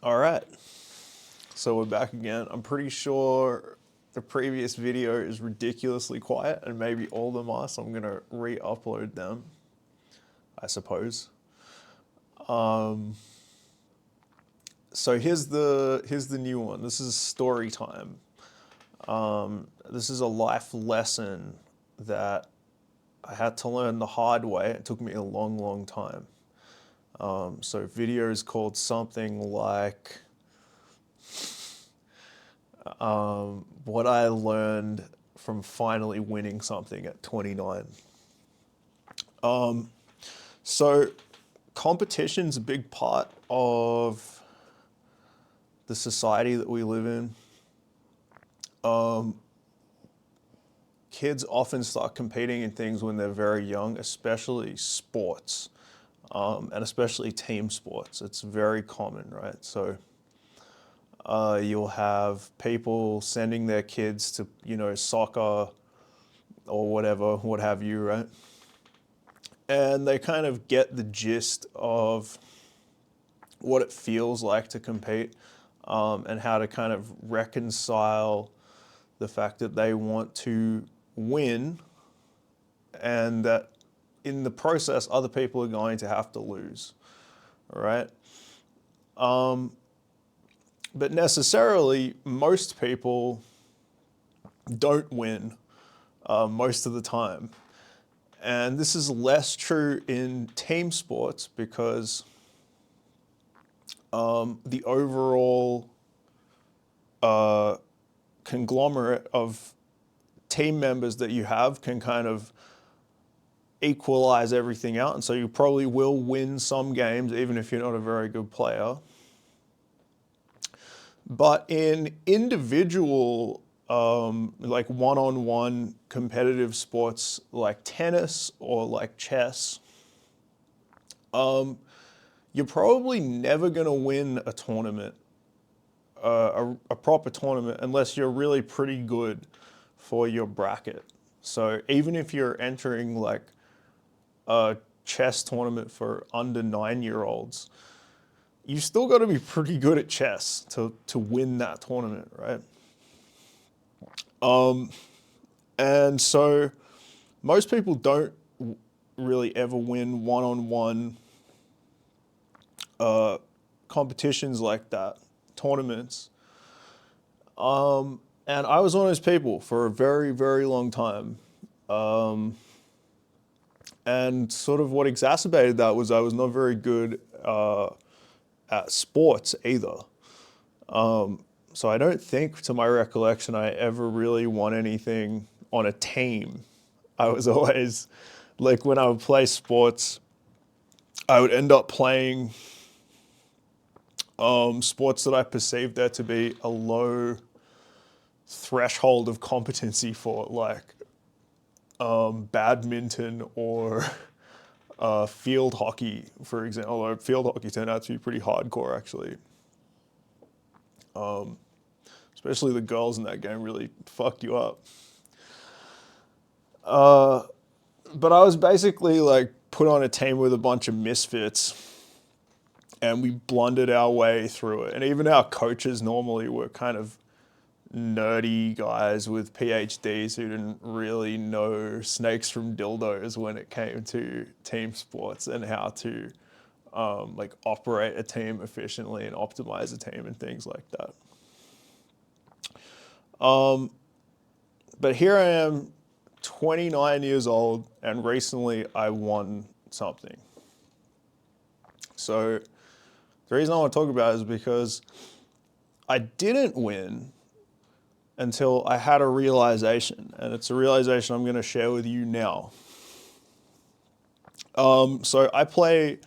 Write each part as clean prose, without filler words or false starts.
All right, so we're back again. I'm pretty sure the previous video is ridiculously quiet, and maybe all of them are, so I'm gonna re-upload them, I suppose. So here's the new one. This is story time. This is a life lesson that I had to learn the hard way. It took me a long, long time. So video is called something like what I learned from finally winning something at 29. So competition's a big part of the society that we live in. Kids often start competing in things when they're very young, especially sports, and especially team sports. It's very common, right? So you'll have people sending their kids to, soccer or whatever, what have you, right? And they kind of get the gist of what it feels like to compete, and how to kind of reconcile the fact that they want to win and that in the process other people are going to have to lose, all right? But necessarily most people don't win most of the time. And this is less true in team sports because the overall conglomerate of team members that you have can kind of equalize everything out. And so you probably will win some games, even if you're not a very good player. But in individual, like one-on-one competitive sports like tennis or like chess, you're probably never going to win a tournament, a proper tournament, unless you're really pretty good for your bracket. So even if you're entering like a chess tournament for under 9-year-olds, you still got to be pretty good at chess to win that tournament, right? And so most people don't really ever win one-on-one competitions like that, tournaments. And I was one of those people for a very, very long time. And sort of what exacerbated that was I was not very good at sports either. So I don't think, to my recollection, I ever really won anything on a team. I was always, like when I would play sports, I would end up playing sports that I perceived there to be a low threshold of competency for, like badminton or field hockey, for example. Although field hockey turned out to be pretty hardcore, actually. Especially the girls in that game really fuck you up. But I was basically like put on a team with a bunch of misfits, and we blundered our way through it. And even our coaches normally were kind of nerdy guys with PhDs who didn't really know snakes from dildos when it came to team sports and how to like operate a team efficiently and optimize a team and things like that. But here I am, 29 years old, and recently I won something. So the reason I want to talk about it is because I didn't win until I had a realization, and it's a realization I'm going to share with you now. So I play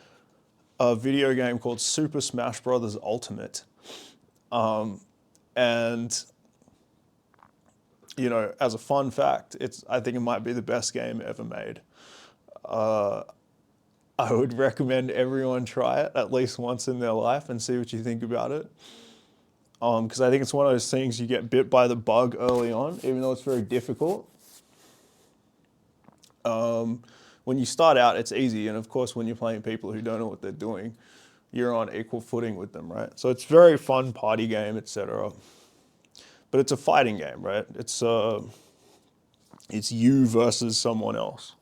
a video game called Super Smash Bros. Ultimate, and as a fun fact, I think it might be the best game ever made. I would recommend everyone try it at least once in their life and see what you think about it. Because I think it's one of those things you get bit by the bug early on, even though it's very difficult. When you start out, it's easy, and of course, when you're playing people who don't know what they're doing, you're on equal footing with them, right? So it's very fun party game, etc. But it's a fighting game, right? It's you versus someone else.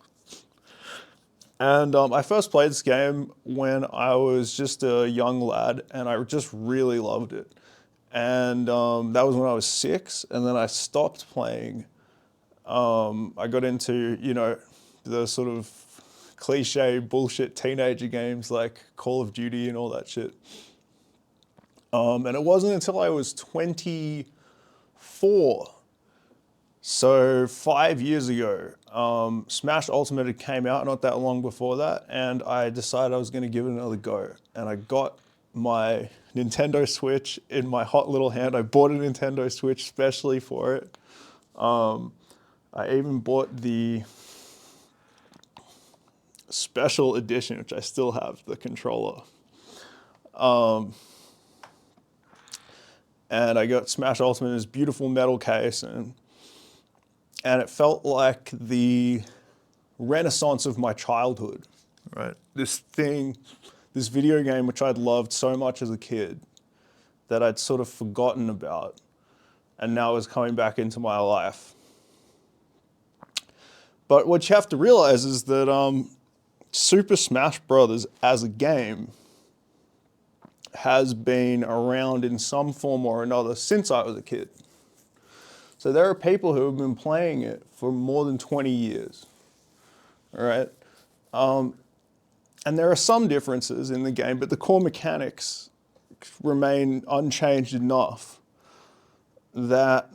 And I first played this game when I was just a young lad, and I just really loved it. And that was when I was 6, and then I stopped playing. I got into, the sort of cliche bullshit teenager games like Call of Duty and all that shit. And it wasn't until I was 24, so 5 years ago, Smash Ultimate had came out not that long before that, and I decided I was going to give it another go. And I got my Nintendo Switch in my hot little hand. I bought a Nintendo Switch specially for it. I even bought the special edition, which I still have, the controller. And I got Smash Ultimate in this beautiful metal case, and it felt like the renaissance of my childhood, right? This video game which I'd loved so much as a kid that I'd sort of forgotten about, and now is coming back into my life. But what you have to realize is that Super Smash Bros. As a game has been around in some form or another since I was a kid. So there are people who have been playing it for more than 20 years, all right? And there are some differences in the game, but the core mechanics remain unchanged enough that,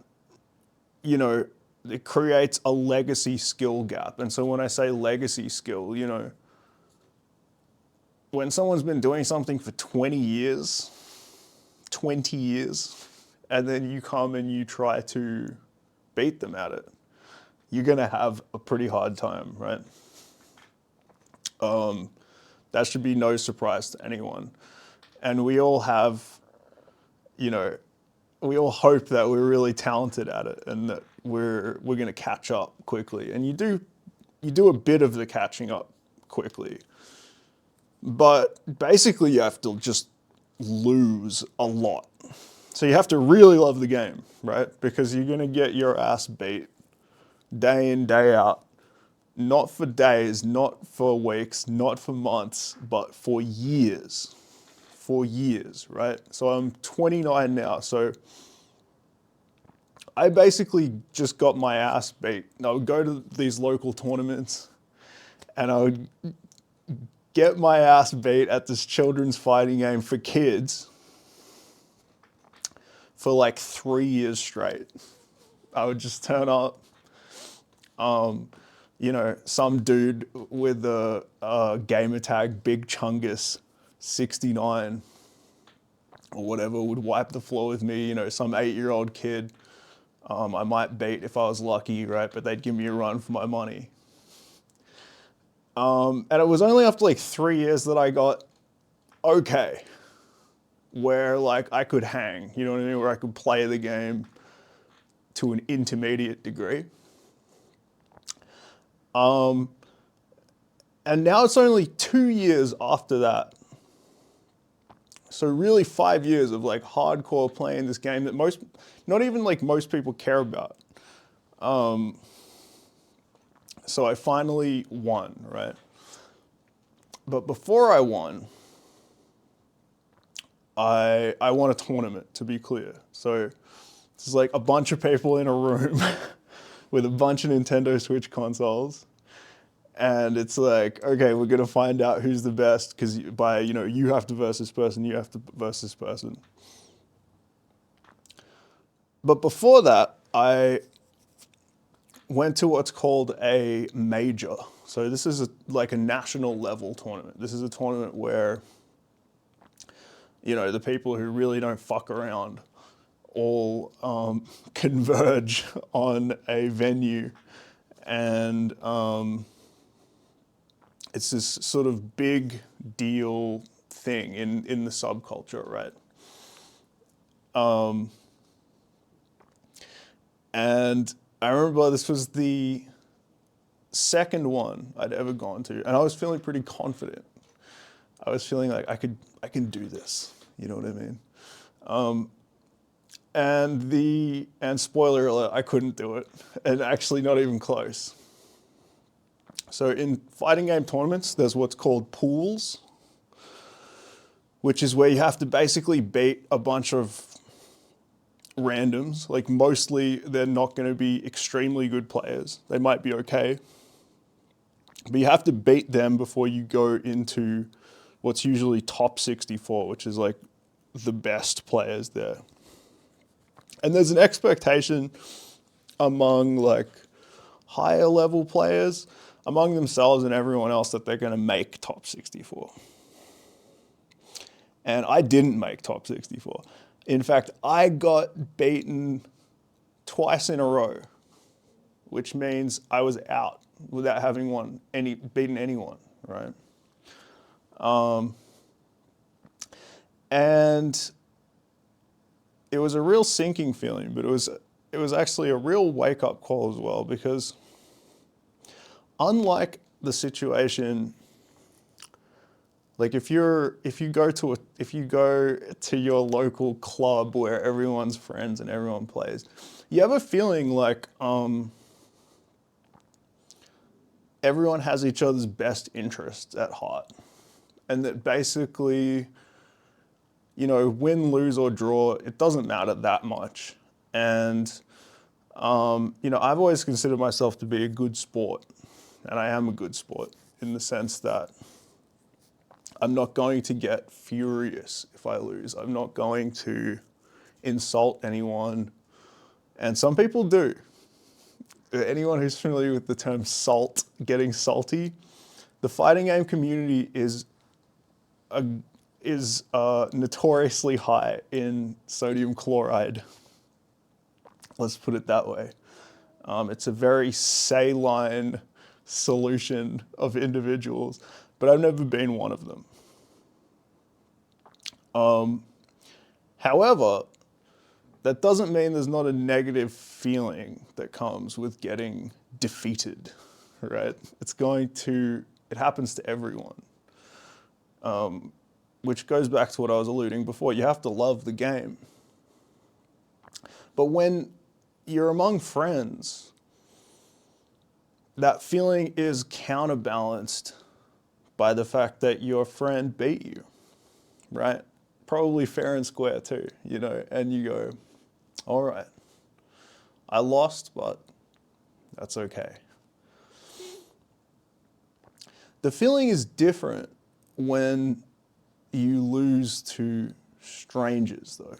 it creates a legacy skill gap. And so when I say legacy skill, when someone's been doing something for 20 years, and then you come and you try to beat them at it, you're going to have a pretty hard time, right? That should be no surprise to anyone. And we all have, we all hope that we're really talented at it and that we're going to catch up quickly. And you do a bit of the catching up quickly. But basically you have to just lose a lot. So you have to really love the game, right? Because you're going to get your ass beat day in, day out. Not for days, not for weeks, not for months, but for years. For years, right? So I'm 29 now, so I basically just got my ass beat. I would go to these local tournaments and I would get my ass beat at this children's fighting game for kids for like 3 years straight. I would just turn up, some dude with a gamer tag Big Chungus 69 or whatever would wipe the floor with me, some 8-year-old kid. I might beat if I was lucky, right? But they'd give me a run for my money. And it was only after like 3 years that I got okay, where like I could hang, you know what I mean? Where I could play the game to an intermediate degree. And now it's only 2 years after that. So really 5 years of like hardcore playing this game that not even like most people care about. So I finally won, right? But before I won, I won a tournament, to be clear. So it's like a bunch of people in a room with a bunch of Nintendo Switch consoles. And it's like, okay, we're gonna find out who's the best because you have to versus this person, you have to versus this person. But before that, I went to what's called a major. So this is like a national level tournament. This is a tournament where, the people who really don't fuck around all converge on a venue, and it's this sort of big deal thing in the subculture, right? And I remember this was the second one I'd ever gone to, and I was feeling pretty confident. I was feeling like I can do this. You know what I mean? And spoiler alert, I couldn't do it, and actually not even close. So in fighting game tournaments, there's what's called pools, which is where you have to basically beat a bunch of randoms. Like mostly they're not going to be extremely good players. They might be okay, but you have to beat them before you go into what's usually top 64, which is like the best players there. And there's an expectation among like higher level players, among themselves and everyone else, that they're going to make top 64. And I didn't make top 64. In fact, I got beaten twice in a row, which means I was out without having beaten anyone, right? And it was a real sinking feeling, but it was actually a real wake-up call as well, because unlike the situation, like if you go to your local club where everyone's friends and everyone plays, you have a feeling like everyone has each other's best interests at heart, and that basically, you know, win, lose, or draw, it doesn't matter that much. And, you know, I've always considered myself to be a good sport, and I am a good sport in the sense that I'm not going to get furious if I lose. I'm not going to insult anyone. And some people do. Anyone who's familiar with the term salt, getting salty, the fighting game community is notoriously high in sodium chloride. Let's put it that way. It's a very saline solution of individuals, but I've never been one of them. However, that doesn't mean there's not a negative feeling that comes with getting defeated, right? It happens to everyone. Which goes back to what I was alluding before. You have to love the game. But when you're among friends, that feeling is counterbalanced by the fact that your friend beat you, right? Probably fair and square too, you know, and you go, all right, I lost, but that's okay. The feeling is different when you lose to strangers, though.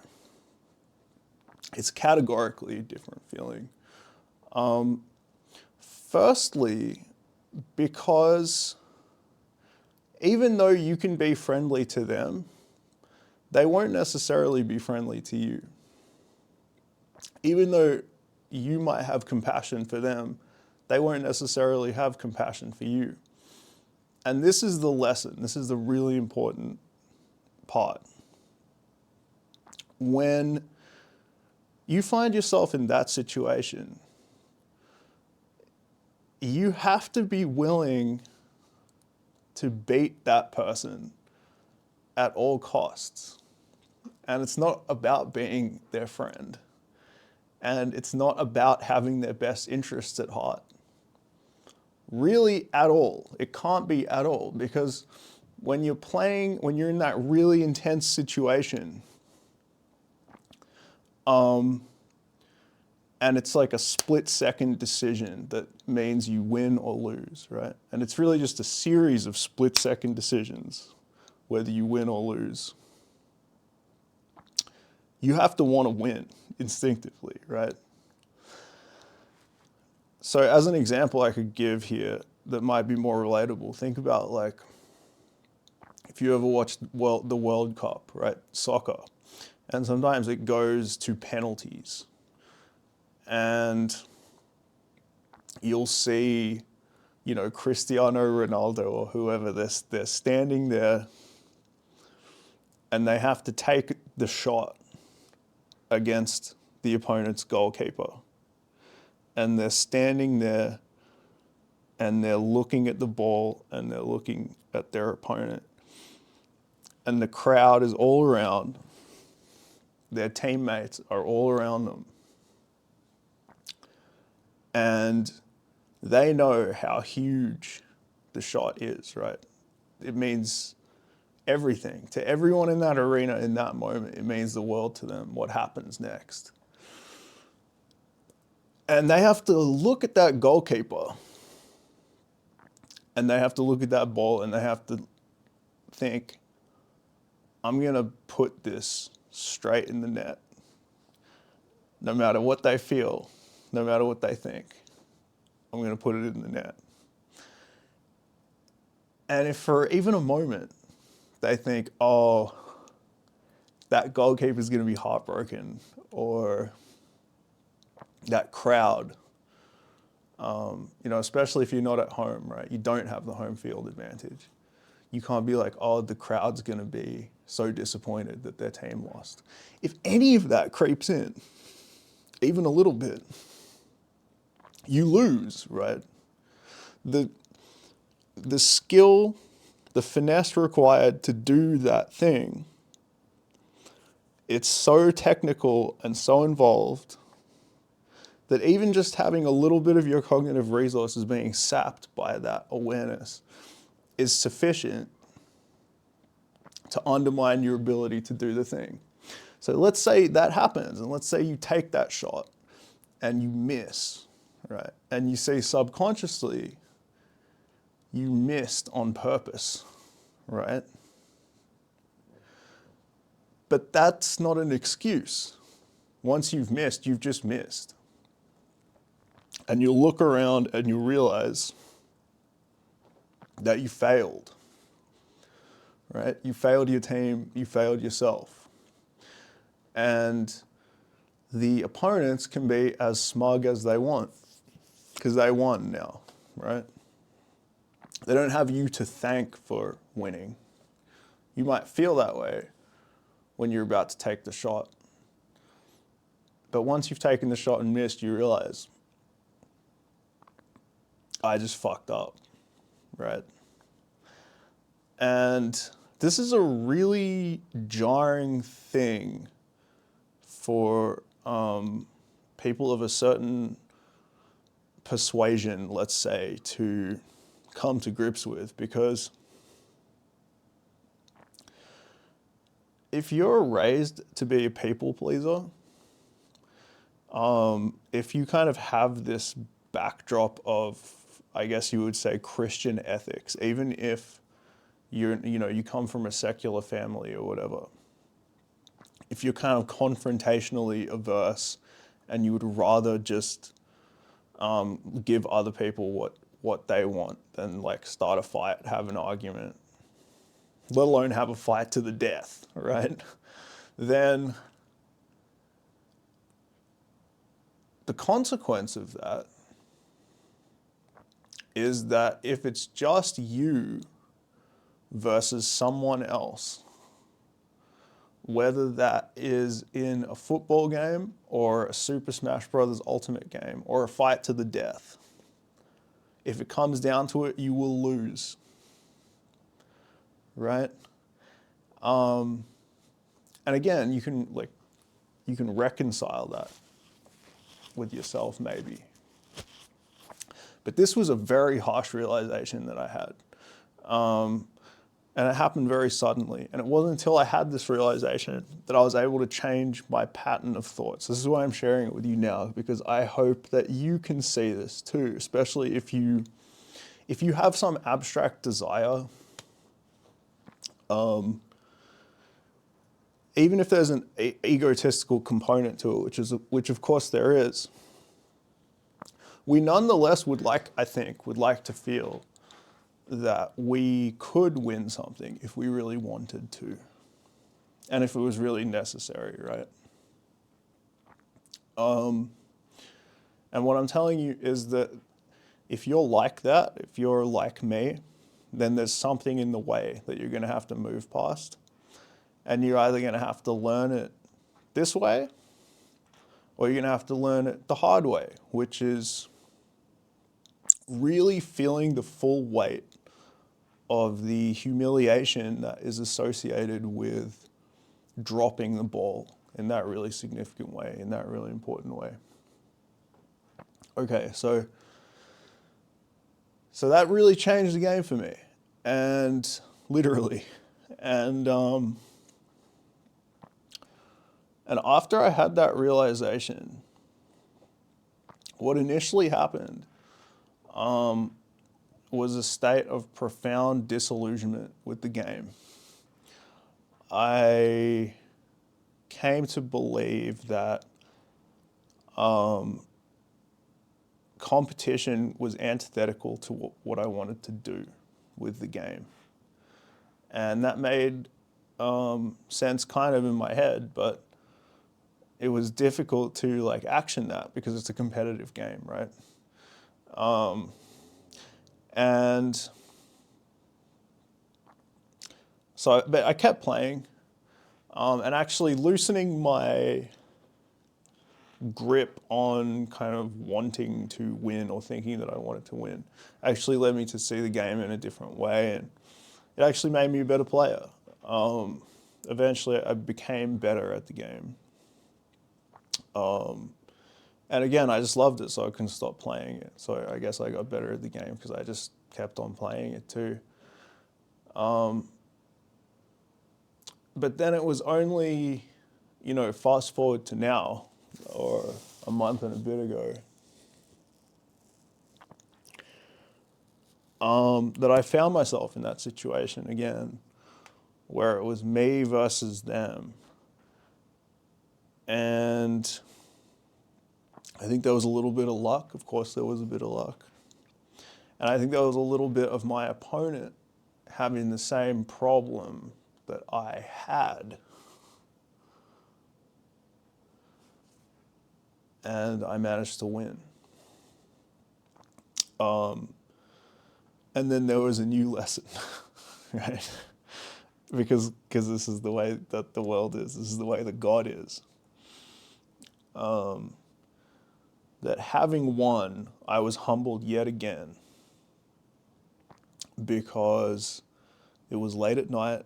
It's categorically a different feeling. Firstly, because even though you can be friendly to them, they won't necessarily be friendly to you. Even though you might have compassion for them, they won't necessarily have compassion for you. And this is the lesson. This is the really important part. When you find yourself in that situation, you have to be willing to beat that person at all costs. And it's not about being their friend. And it's not about having their best interests at heart. Really at all. It can't be at all, because when you're in that really intense situation, and it's like a split-second decision that means you win or lose, right? And it's really just a series of split-second decisions, whether you win or lose. You have to want to win instinctively, right? So as an example I could give here that might be more relatable, think about like, if you ever watched the World Cup, right? Soccer. And sometimes it goes to penalties. And you'll see, you know, Cristiano Ronaldo or whoever, they're standing there and they have to take the shot against the opponent's goalkeeper. And they're standing there and they're looking at the ball and they're looking at their opponent. and the crowd is all around, their teammates are all around them, and they know how huge the shot is, right? It means everything. To everyone in that arena in that moment, it means the world to them, what happens next. And they have to look at that goalkeeper, and they have to look at that ball, and they have to think, I'm going to put this straight in the net, no matter what they feel, no matter what they think. I'm going to put it in the net. And if for even a moment they think, oh, that goalkeeper is going to be heartbroken, or that crowd, especially if you're not at home, right? You don't have the home field advantage. You can't be like, oh, the crowd's going to be so disappointed that their team lost. If any of that creeps in, even a little bit, you lose, right? The skill, the finesse required to do that thing, it's so technical and so involved that even just having a little bit of your cognitive resources being sapped by that awareness is sufficient to undermine your ability to do the thing. So let's say that happens, and let's say you take that shot and you miss, right? And you say subconsciously, you missed on purpose, right? But that's not an excuse. Once you've missed, you've just missed. And you'll look around and you'll realize that you failed, right? You failed your team, you failed yourself. And the opponents can be as smug as they want, because they won now, right? They don't have you to thank for winning. You might feel that way when you're about to take the shot. But once you've taken the shot and missed, you realize, I just fucked up, right? And this is a really jarring thing for people of a certain persuasion, let's say, to come to grips with, because if you're raised to be a people pleaser, if you kind of have this backdrop of, I guess you would say, Christian ethics, even if you come from a secular family or whatever, if you're kind of confrontationally averse and you would rather just give other people what they want than like start a fight, have an argument, let alone have a fight to the death, right? Then the consequence of that is that if it's just you versus someone else, whether that is in a football game or a Super Smash Bros. Ultimate game or a fight to the death, if it comes down to it, you will lose, right? And again, you can reconcile that with yourself maybe. But this was a very harsh realization that I had. And it happened very suddenly. And it wasn't until I had this realization that I was able to change my pattern of thoughts. This is why I'm sharing it with you now, because I hope that you can see this too, especially if you have some abstract desire, even if there's an egotistical component to it, which of course there is, we nonetheless would like to feel that we could win something if we really wanted to, and if it was really necessary, right? And what I'm telling you is that if you're like that, if you're like me, then there's something in the way that you're going to have to move past, and you're either going to have to learn it this way, or you're going to have to learn it the hard way, which is really feeling the full weight of the humiliation that is associated with dropping the ball in that really significant way, in that really important way. Okay, so that really changed the game for me, and literally, and after I had that realization, what initially happened was a state of profound disillusionment with the game. I came to believe that competition was antithetical to what I wanted to do with the game. And that made sense kind of in my head, but it was difficult to like action that because it's a competitive game, right? And so, but I kept playing, and actually loosening my grip on kind of wanting to win or thinking that I wanted to win actually led me to see the game in a different way, and it actually made me a better player. Eventually I became better at the game. And again, I just loved it, so I couldn't stop playing it. So I guess I got better at the game because I just kept on playing it too. But then it was only, fast forward to now, or a month and a bit ago, that I found myself in that situation again, where it was me versus them. And I think there was a little bit of luck. Of course, there was a bit of luck. And I think there was a little bit of my opponent having the same problem that I had. And I managed to win. And then there was a new lesson, right? Because this is the way that the world is. This is the way that God is. That having won, I was humbled yet again because it was late at night.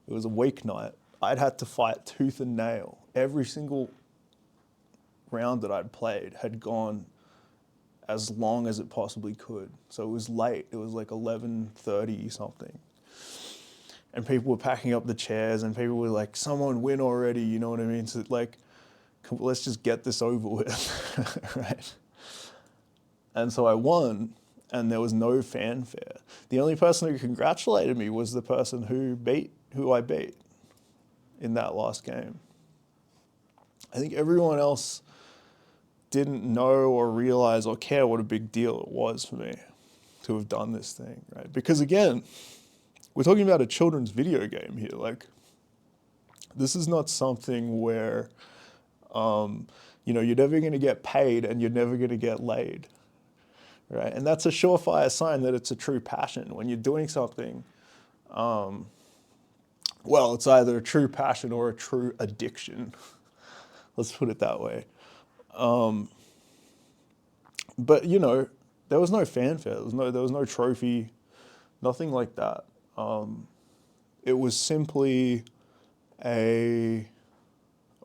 It was a weeknight. I'd had to fight tooth and nail. Every single round that I'd played had gone as long as it possibly could. So it was late. It was like 11:30 something. And people were packing up the chairs and people were like, someone win already, you know what I mean? So like, let's just get this over with, right? And so I won, and there was no fanfare. The only person who congratulated me was the person who I beat in that last game. I think everyone else didn't know or realize or care what a big deal it was for me to have done this thing, right? Because again, we're talking about a children's video game here. Like, this is not something where you're never going to get paid and you're never going to get laid, right? And that's a surefire sign that it's a true passion. When you're doing something, it's either a true passion or a true addiction. Let's put it that way. But there was no fanfare. There was no trophy, nothing like that. It was simply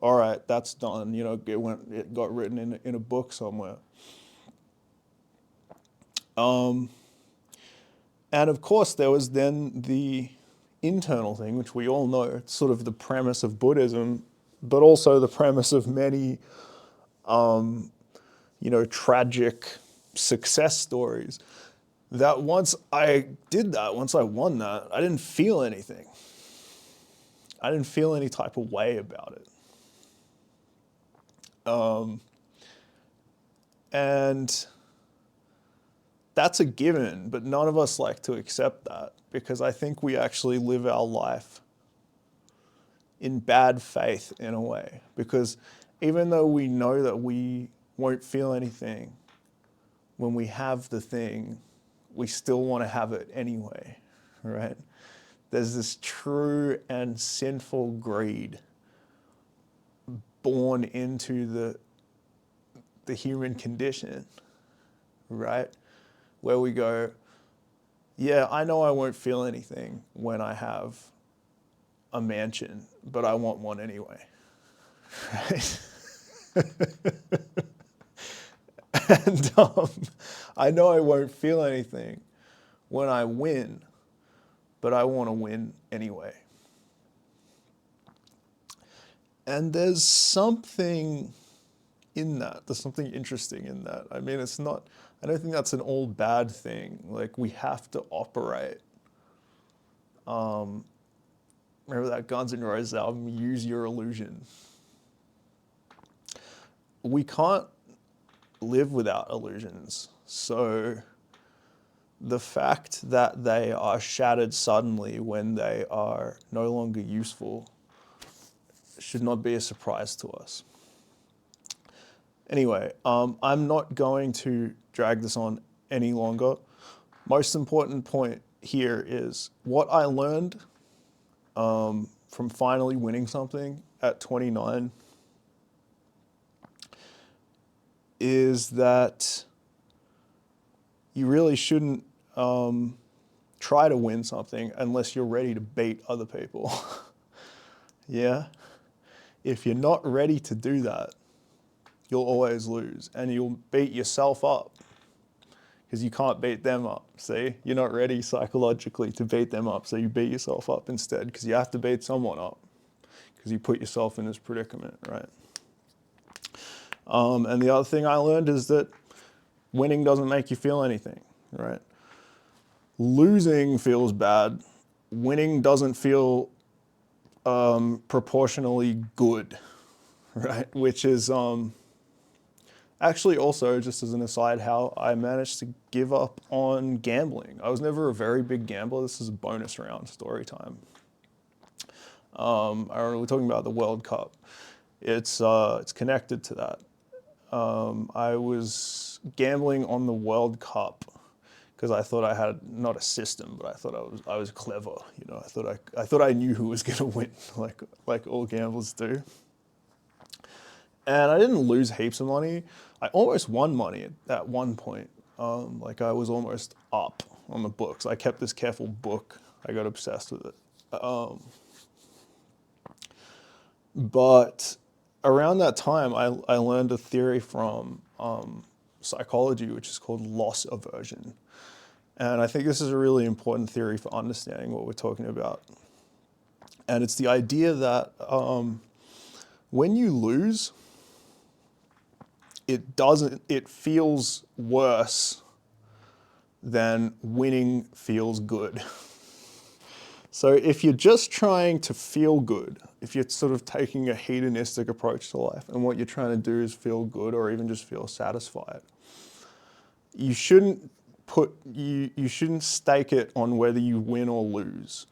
all right, that's done. It got written in a book somewhere. And of course, there was then the internal thing, which we all know. It's sort of the premise of Buddhism, but also the premise of many, tragic success stories. That once I won that, I didn't feel anything. I didn't feel any type of way about it. And that's a given, but none of us like to accept that because I think we actually live our life in bad faith in a way. Because even though we know that we won't feel anything when we have the thing, we still want to have it anyway, right? There's this true and sinful greed born into the human condition, right? Where we go, yeah, I know I won't feel anything when I have a mansion, but I want one anyway. Right? And I know I won't feel anything when I win, but I want to win anyway. And there's something in that. There's something interesting in that. I mean, it's not, I don't think that's an all bad thing. Like, we have to operate. Remember that Guns N' Roses album, Use Your Illusion? We can't live without illusions. So the fact that they are shattered suddenly when they are no longer useful should not be a surprise to us. Anyway, I'm not going to drag this on any longer. Most important point here is what I learned from finally winning something at 29 is that you really shouldn't try to win something unless you're ready to beat other people. Yeah? If you're not ready to do that, you'll always lose and you'll beat yourself up because you can't beat them up. See? You're not ready psychologically to beat them up, so you beat yourself up instead because you have to beat someone up because you put yourself in this predicament, right? And the other thing I learned is that winning doesn't make you feel anything, right? Losing feels bad. Winning doesn't feel proportionally good, right? Which is actually also, just as an aside, how I managed to give up on gambling. I was never a very big gambler. This is a bonus round story time. I don't know, we're talking about the World Cup. It's connected to that. I was gambling on the World Cup because I thought I had not a system, but I thought I was clever. You know, I thought I knew who was going to win, like all gamblers do. And I didn't lose heaps of money. I almost won money at one point. Like I was almost up on the books. I kept this careful book. I got obsessed with it. But around that time, I learned a theory from psychology, which is called loss aversion. And I think this is a really important theory for understanding what we're talking about. And it's the idea that when you lose, it feels worse than winning feels good. So if you're just trying to feel good, if you're sort of taking a hedonistic approach to life and what you're trying to do is feel good or even just feel satisfied, you shouldn't stake it on whether you win or lose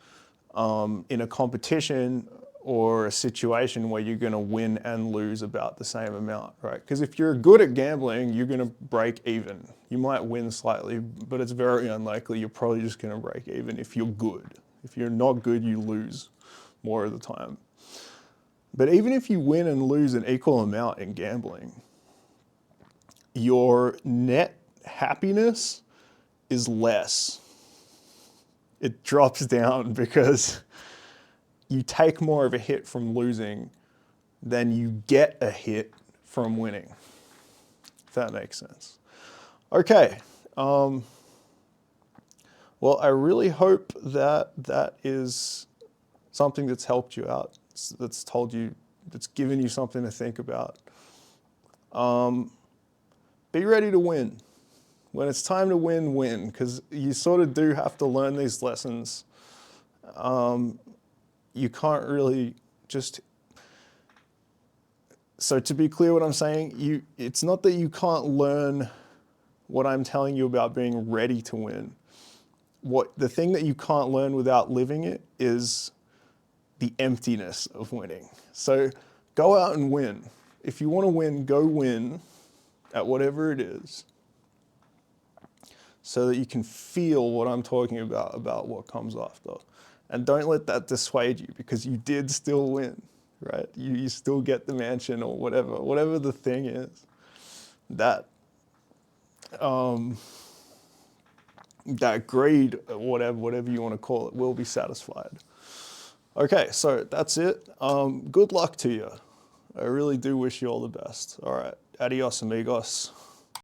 in a competition or a situation where you're going to win and lose about the same amount, right? Because if you're good at gambling, you're going to break even. You might win slightly, but it's very unlikely you're probably just going to break even if you're good. If you're not good, you lose more of the time. But even if you win and lose an equal amount in gambling, your net happiness is less. It drops down because you take more of a hit from losing than you get a hit from winning, if that makes sense. Okay. Well, I really hope that that is something that's helped you out, that's given you something to think about. Be ready to win. When it's time to win, win, because you sort of do have to learn these lessons. You can't really just... So to be clear what I'm saying, it's not that you can't learn what I'm telling you about being ready to win. The thing that you can't learn without living it is the emptiness of winning. So go out and win. If you want to win, go win at whatever it is, so that you can feel what I'm talking about what comes after. And don't let that dissuade you, because you did still win, right? You still get the mansion or whatever the thing is. That that greed, whatever you want to call it, will be satisfied. Okay, so that's it. Good luck to you. I really do wish you all the best. All right, adios amigos.